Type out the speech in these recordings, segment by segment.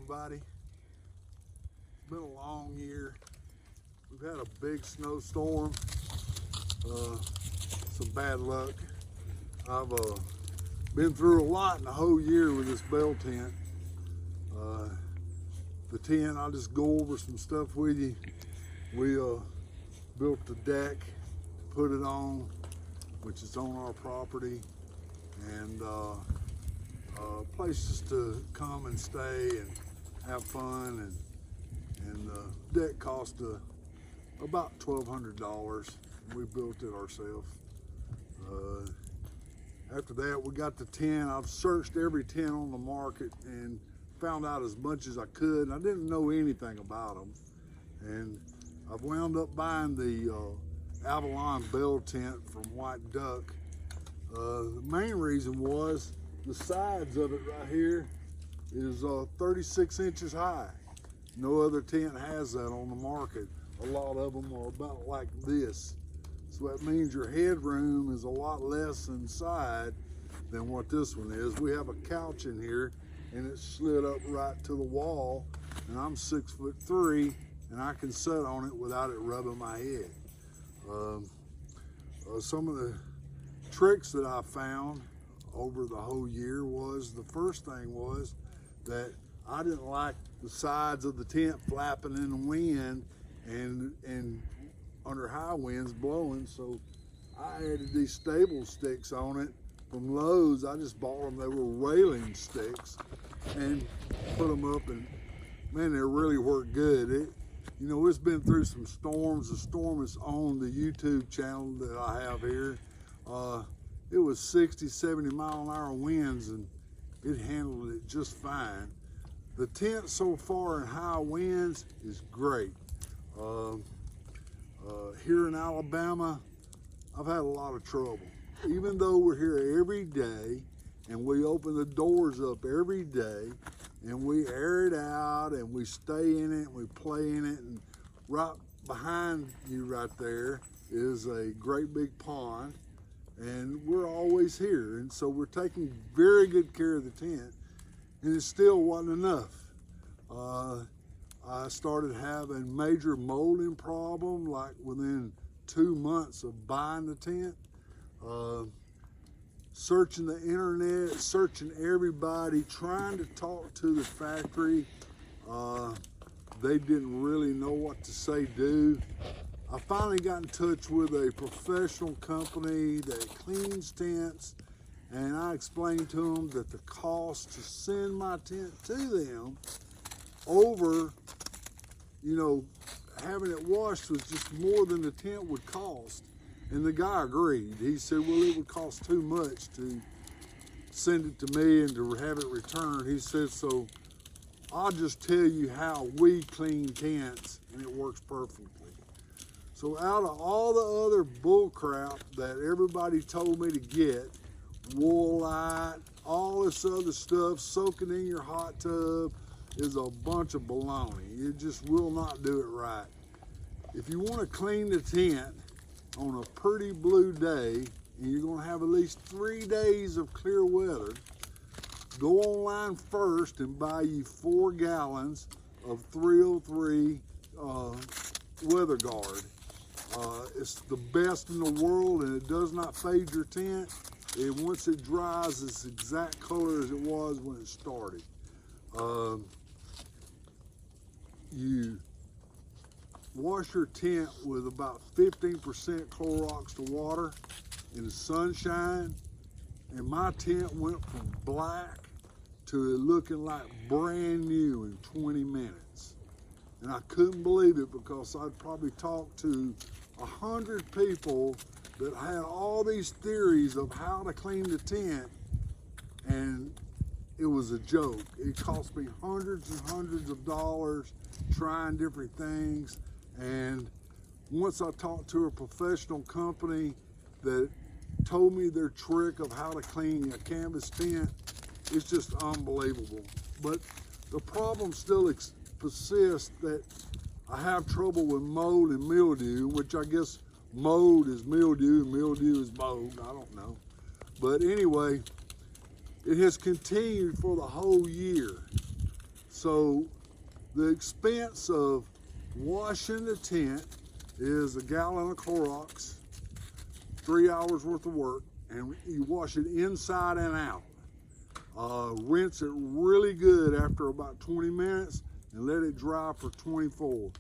everybody. It's been a long year. We've had a big snowstorm, some bad luck. I've been through a lot in the whole year with this bell tent. The tent, I'll just go over some stuff with you. We built the deck to put it on, which is on our property, and places to come and stay and have fun, and the deck cost about $1,200. We built it ourselves. After that, we got the tent. I've searched every tent on the market and found out as much as I could, and I didn't know anything about them. And I've wound up buying the Avalon bell tent from White Duck. The main reason was the sides of it right here is 36 inches high. No other tent has that on the market. A lot of them are about like this. So that means your headroom is a lot less inside than what this one is. We have a couch in here and it's slid up right to the wall, and I'm 6'3", and I can sit on it without it rubbing my head. Some of the tricks that I found over the whole year was, the first thing was that I didn't like the sides of the tent flapping in the wind and under high winds blowing, so I added these stable sticks on it from Lowe's. I just bought them. They were railing sticks, and put them up, and man, they really work good. You know, it's been through some storms. The storm is on the YouTube channel that I have here. It was 60, 70 mile-an-hour winds, and it handled it just fine. The tent so far in high winds is great. Here in Alabama, I've had a lot of trouble. Even though we're here every day, and we open the doors up every day, and we air it out, and we stay in it, and we play in it, and right behind you right there is a great big pond, and we're always here, and so we're taking very good care of the tent, and it still wasn't enough. I started having major molding problem like within 2 months of buying the tent. Searching the internet, searching everybody, trying to talk to the factory. They didn't really know what to say do. I finally got in touch with a professional company that cleans tents, and I explained to them that the cost to send my tent to them over, you know, having it washed was just more than the tent would cost. And the guy agreed. He said, well, it would cost too much to send it to me and to have it returned. He said, so I'll just tell you how we clean tents, and it works perfectly. So out of all the other bull crap that everybody told me to get, Woolite, all this other stuff, soaking in your hot tub, is a bunch of baloney. It just will not do it right. If you want to clean the tent on a pretty blue day, and you're going to have at least 3 days of clear weather, go online first and buy you 4 gallons of 303 weather guard. It's the best in the world, and it does not fade your tent. And once it dries, it's the exact color as it was when it started. You wash your tent with about 15% Clorox to water in the sunshine, and my tent went from black to it looking like brand new in 20 minutes. And I couldn't believe it, because I'd probably talked to 100 people that had all these theories of how to clean the tent, and it was a joke. It cost me hundreds and hundreds of dollars trying different things. And once I talked to a professional company that told me their trick of how to clean a canvas tent, it's just unbelievable. But the problem still persists, that I have trouble with mold and mildew, which I guess mold is mildew and mildew is mold, I don't know. But anyway, it has continued for the whole year. So the expense of washing the tent is a gallon of Clorox, 3 hours worth of work, and you wash it inside and out. Rinse it really good after about 20 minutes and let it dry for 24.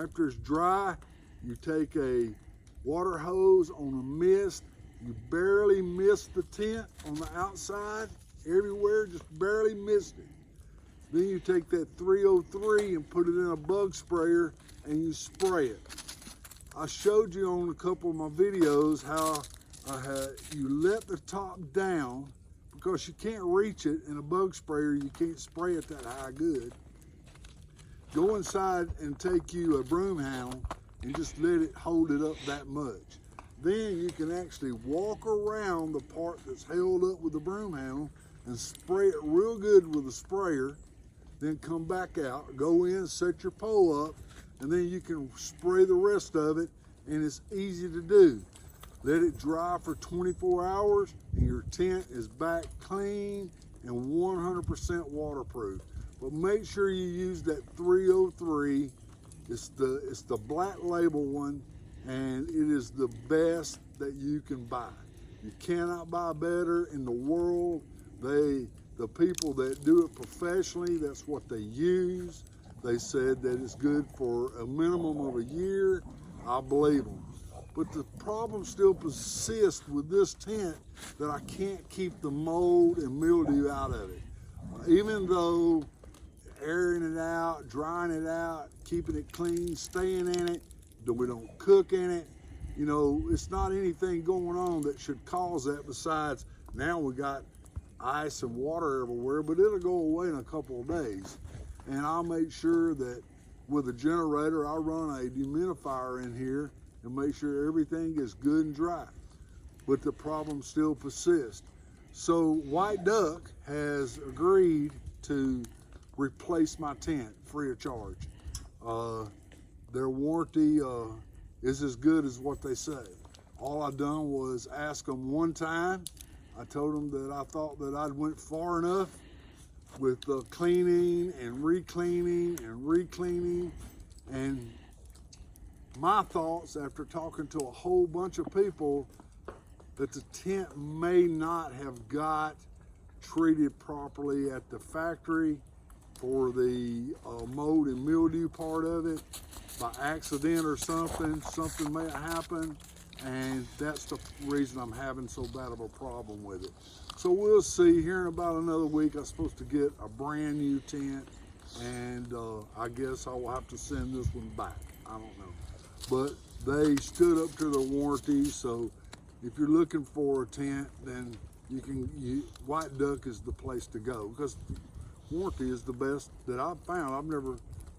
After it's dry, you take a water hose on a mist. You barely mist the tent on the outside, everywhere, just barely mist it. Then you take that 303 and put it in a bug sprayer and you spray it. I showed you on a couple of my videos how you let the top down, because you can't reach it in a bug sprayer. You can't spray it that high good. Go inside and take you a broom handle and just let it hold it up that much. Then you can actually walk around the part that's held up with the broom handle and spray it real good with a sprayer. Then come back out, go in, set your pole up, and then you can spray the rest of it, and it's easy to do. Let it dry for 24 hours, and your tent is back clean and 100% waterproof. But make sure you use that 303. It's the black label one, and it is the best that you can buy. You cannot buy better in the world. The people that do it professionally, that's what they use. They said that it's good for a minimum of a year. I believe them. But the problem still persists with this tent, that I can't keep the mold and mildew out of it. Even though airing it out, drying it out, keeping it clean, staying in it, we don't cook in it, you know, it's not anything going on that should cause that, besides now we got ice and water everywhere, but it'll go away in a couple of days. And I'll make sure that with a generator, I run a dehumidifier in here and make sure everything is good and dry. But the problem still persists. So White Duck has agreed to replace my tent free of charge. Their warranty is as good as what they say. All I done was ask them one time. I told them that I thought that I'd went far enough with cleaning and re-cleaning and re-cleaning. And my thoughts, after talking to a whole bunch of people, that the tent may not have got treated properly at the factory for the mold and mildew part of it. By accident or something may have happened, and that's the reason I'm having so bad of a problem with it. So we'll see. Here in about another week, I'm supposed to get a brand new tent, and I guess I will have to send this one back. I don't know. But they stood up to their warranty, so if you're looking for a tent, then White Duck is the place to go, because warranty is the best that I've found. I've never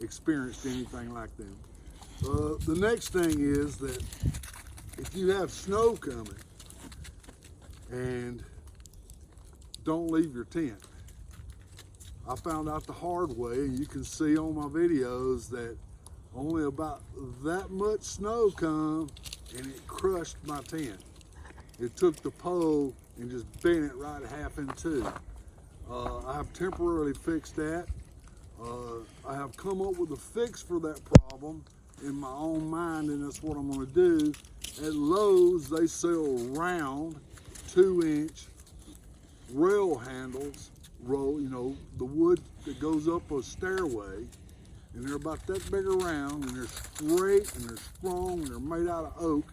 experienced anything like them. The next thing is that if you have snow coming, and don't leave your tent. I found out the hard way, and you can see on my videos that only about that much snow come and it crushed my tent. It took the pole and just bent it right half in two. I have temporarily fixed that. I have come up with a fix for that problem in my own mind, and that's what I'm going to do. At Lowe's, they sell round 2-inch rail handles, you know, the wood that goes up a stairway, and they're about that big around, and they're straight and they're strong and they're made out of oak.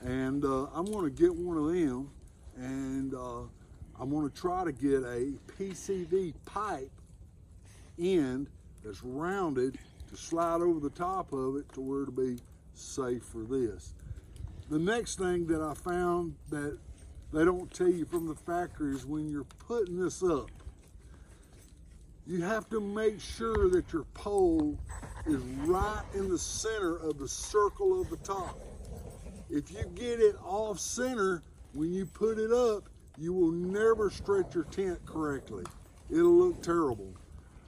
And I'm going to get one of them, and I'm going to try to get a PCV pipe end that's rounded to slide over the top of it to where it'll be safe for this. The next thing that I found that they don't tell you from the factory is when you're putting this up, you have to make sure that your pole is right in the center of the circle of the top. If you get it off center, when you put it up, you will never stretch your tent correctly. It'll look terrible.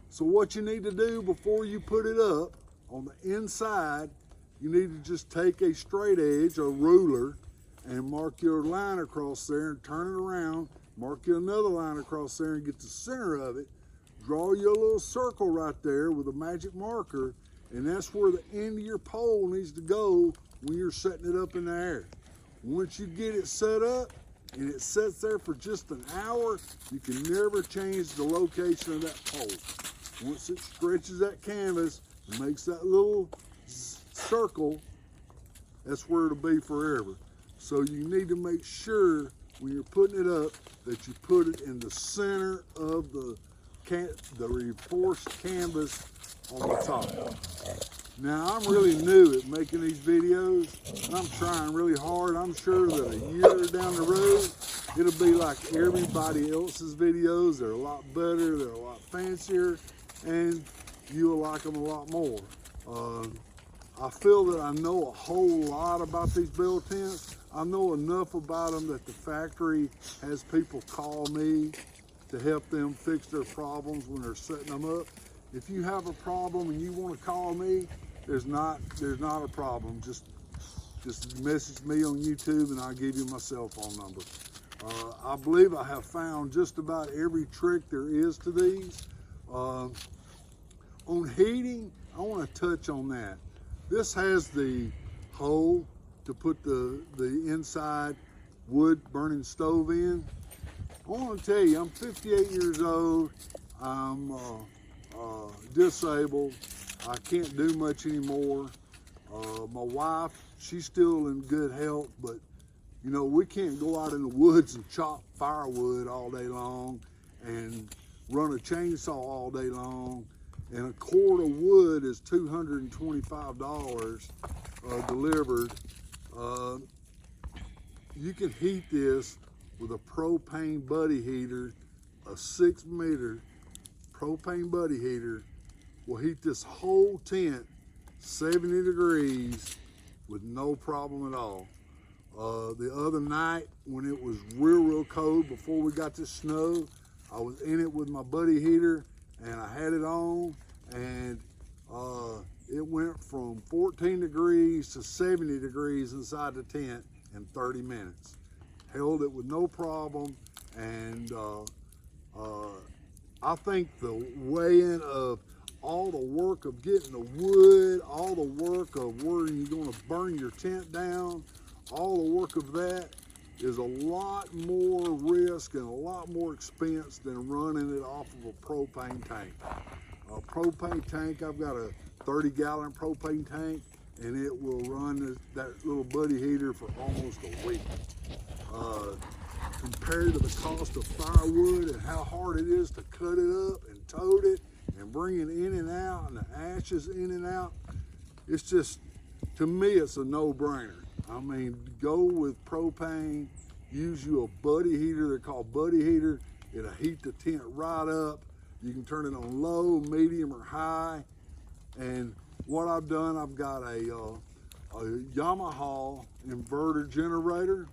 So what you need to do before you put it up on the inside, you need to just take a straight edge, a ruler, and mark your line across there and turn it around, mark you another line across there and get the center of it. draw you a little circle right there with a magic marker, and that's where the end of your pole needs to go when you're setting it up in the air. Once you get it set up and it sits there for just an hour, you can never change the location of that pole. Once it stretches that canvas and makes that little circle, that's where it'll be forever. So you need to make sure when you're putting it up that you put it in the center of the reinforced canvas on the top. Now, I'm really new at making these videos, and I'm trying really hard. I'm sure that a year down the road, it'll be like everybody else's videos. They're a lot better, they're a lot fancier, and you'll like them a lot more. I feel that I know a whole lot about these bell tents. I know enough about them that the factory has people call me to help them fix their problems when they're setting them up. If you have a problem and you want to call me, there's not a problem. Just message me on YouTube and I'll give you my cell phone number. I believe I have found just about every trick there is to these. On heating, I want to touch on that. This has the hole to put the inside wood burning stove in. I want to tell you, I'm 58 years old. I'm disabled. I can't do much anymore. My wife, she's still in good health, but you know, we can't go out in the woods and chop firewood all day long and run a chainsaw all day long. And a cord of wood is $225 delivered. You can heat this with a propane buddy heater, a 6-meter propane buddy heater will heat this whole tent 70 degrees with no problem at all. The other night when it was real cold before we got this snow, I was in it with my buddy heater and I had it on, and it went from 14 degrees to 70 degrees inside the tent in 30 minutes. Held it with no problem, and I think the weighing of all the work of getting the wood, all the work of where you're going to burn your tent down, all the work of that is a lot more risk and a lot more expense than running it off of a propane tank. A propane tank, I've got a 30-gallon propane tank, and it will run that little buddy heater for almost a week. Compared to the cost of firewood and how hard it is to cut it up and tote it and bring it in and out and the ashes in and out, it's just, to me, it's a no-brainer. I mean, go with propane, use you a buddy heater. They're called buddy heater. It'll heat the tent right up. You can turn it on low, medium, or high. And what I've done, I've got a Yamaha inverter generator.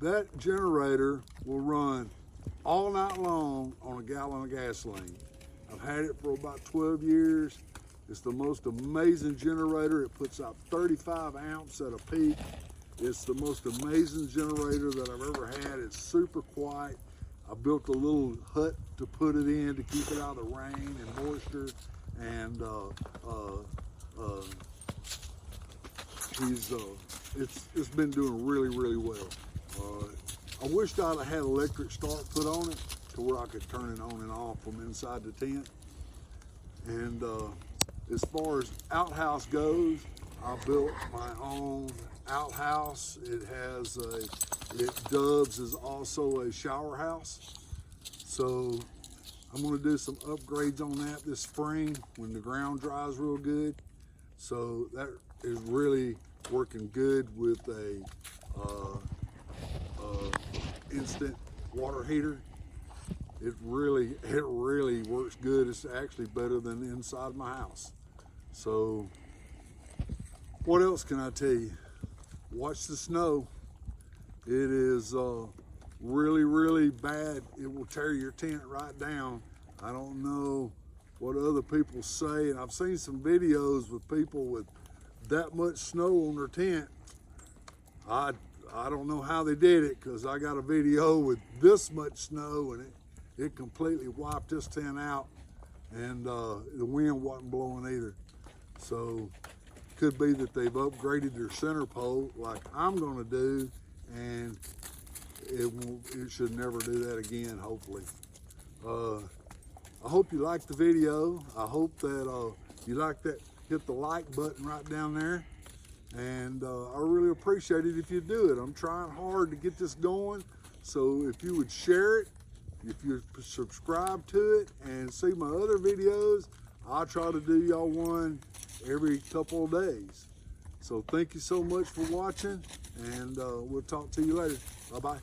That generator will run all night long on a gallon of gasoline. I've had it for about 12 years. It's the most amazing generator. It puts out 35 amps at a peak. It's the most amazing generator that I've ever had. It's super quiet. I built a little hut to put it in to keep it out of the rain and moisture. And it's been doing really well. I wished I'd have had electric start put on it to where I could turn it on and off from inside the tent. And as far as outhouse goes, I built my own outhouse. Doves is also a shower house. So I'm gonna do some upgrades on that this spring when the ground dries real good. So that is really working good with a instant water heater. It really works good. It's actually better than inside my house. So what else can I tell you? Watch the snow. It is really bad. It will tear your tent right down. I don't know what other people say, and I've seen some videos with people with that much snow on their tent. I don't know how they did it, because I got a video with this much snow and it completely wiped this tent out. and the wind wasn't blowing either. So could be that they've upgraded their center pole like I'm gonna do, and it should never do that again, hopefully. I hope you liked the video. I hope that you like that. Hit the like button right down there, and I really appreciate it if you do it. I'm trying hard to get this going, so if you would share it, if you subscribe to it and see my other videos, I'll try to do y'all one every couple of days. So thank you so much for watching, and we'll talk to you later. Bye-bye.